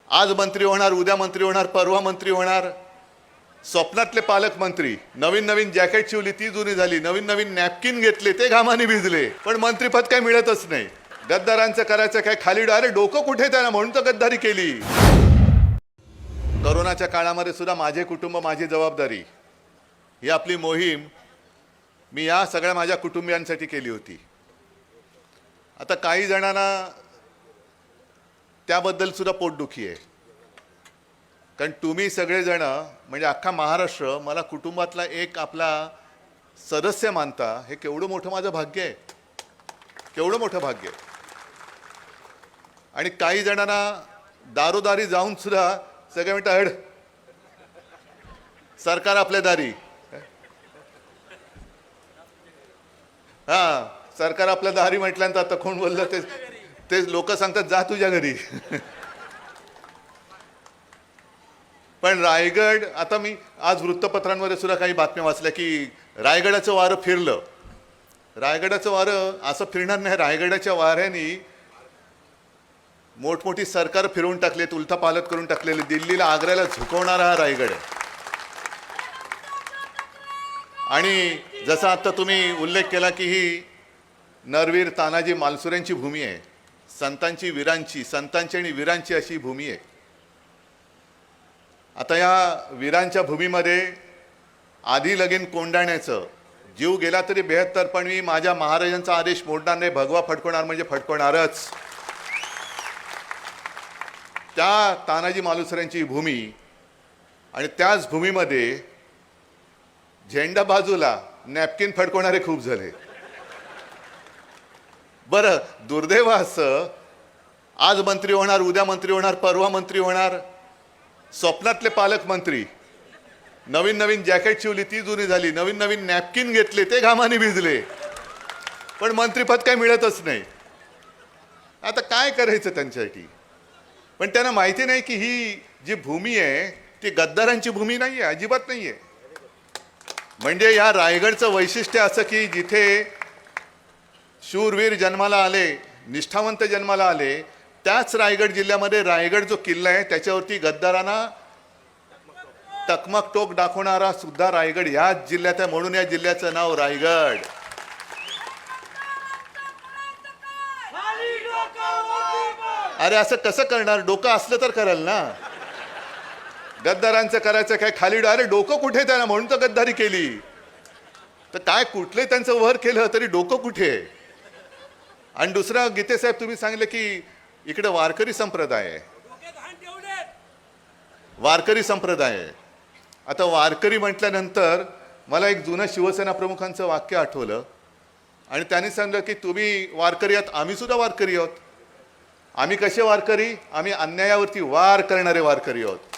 आज मंत्री होणार, उद्या मंत्री होणार, परवा मंत्री होणार. स्वप्नातले पालकमंत्री, नवीन नवीन जॅकेट शिवली ती जुनी झाली, नवीन नवीन नॅपकिन घेतले ते घामाने भिजले, पण मंत्रीपद काय मिळतच नाही. गद्दारांचं करायचं काय, खाली डायरेक्ट डोकं कुठे त्याला, म्हणून तर गद्दारी केली. कोरोनाच्या काळामध्ये सुद्धा माझे कुटुंब माझी जबाबदारी ही आपली मोहीम मी या सगळ्या माझ्या कुटुंबियांसाठी केली होती. आता काही जणांना त्याबद्दल सुद्धा पोटदुखी आहे, कारण तुम्ही सगळेजण म्हणजे अख्खा महाराष्ट्र मला कुटुंबातला एक आपला सदस्य मानता, हे केवढं मोठं माझं भाग्य आहे, केवढं मोठं भाग्य आहे. आणि काही जणांना दारोदारी जाऊन सुद्धा सगळे म्हणतात हड सरकार आपल्या दारी, हा सरकार आपल्या दारी म्हटल्यानंतर आता कोण बोललं ते लोक सांगतात जा तुझ्या घरी. पण रायगड, आता मी आज वृत्तपत्रांमध्ये सुद्धा काही बातम्या वाचल्या की रायगडाचं वारं फिरलं. रायगडाचं वारं असं फिरणार नाही. रायगडाच्या वाऱ्याने मोठमोठी सरकार फिरवून टाकलेत, उलथा पालट करून टाकलेले. दिल्लीला आग्र्याला झुकवणारा हा रायगड आहे. आणि जसा आता तुम्ही उल्लेख केला की ही नरवीर तानाजी मालुसरेंची भूमी आहे, संतांची वीरांची, संतांची आणि वीरांची अशी भूमी आहे. आता या वीरांच्या भूमीमध्ये आधी लगीन कोंडाण्याचं, जीव गेला तरी 72, पण मी माझ्या महाराजांचा आदेश मोडणार नाही, भगवा फडकवणार म्हणजे फडकवणारच. त्या तानाजी मालुसरेंची भूमी आणि त्याच भूमीमध्ये झेंडा बाजूला नॅपकिन फडकवणारे खूप झाले. बरं, दुर्दैव असं आज मंत्री होणार, उद्या मंत्री होणार, परवा मंत्री होणार. स्वप्नातले पालकमंत्री, नवीन नवीन जॅकेट शिवली ती जुनी झाली, नवीन नवीन नॅपकिन घेतले ते घामाने भिजले, पण मंत्रीपद काय मिळतच नाही. आता काय करायचं त्यांच्यासाठी. पण त्यांना माहिती नाही की ही जी भूमी आहे ती गद्दारांची भूमी नाही आहे, अजिबात नाही आहे. म्हणजे या रायगडचं वैशिष्ट्य असं की जिथे शूरवीर जन्माला आले, निष्ठावंत जन्माला आले, त्याच रायगड जिल्ह्यामध्ये रायगड जो किल्ला आहे त्याच्यावरती गद्दारांना टकमक टोक दाखवणारा सुद्धा रायगड याच जिल्ह्यात आहे, म्हणून या जिल्ह्याचं नाव रायगड. अरे असं कसं करणार, डोकं असलं तर कराल ना. गद्दारांचं करायचं काय, खाली डायरेक्ट डोकं कुठे त्याला, म्हणून तर गद्दारी केली. तर काय कुठलंही त्यांचं वर केलं तरी डोकं कुठे. आणि दुसरं, गीतेसाहेब तुम्ही सांगितलं की इकडे वारकरी संप्रदाय आहे, वारकरी संप्रदाय आहे. आता वारकरी म्हटल्यानंतर मला एक जुनं शिवसेना प्रमुखांचं वाक्य आठवलं आणि त्यांनी सांगितलं की तुम्ही वारकरी आहात, आम्ही सुद्धा वारकरी आहोत. आम्ही कसे वारकरी, आम्ही अन्यायावरती वार करणारे वारकरी आहोत.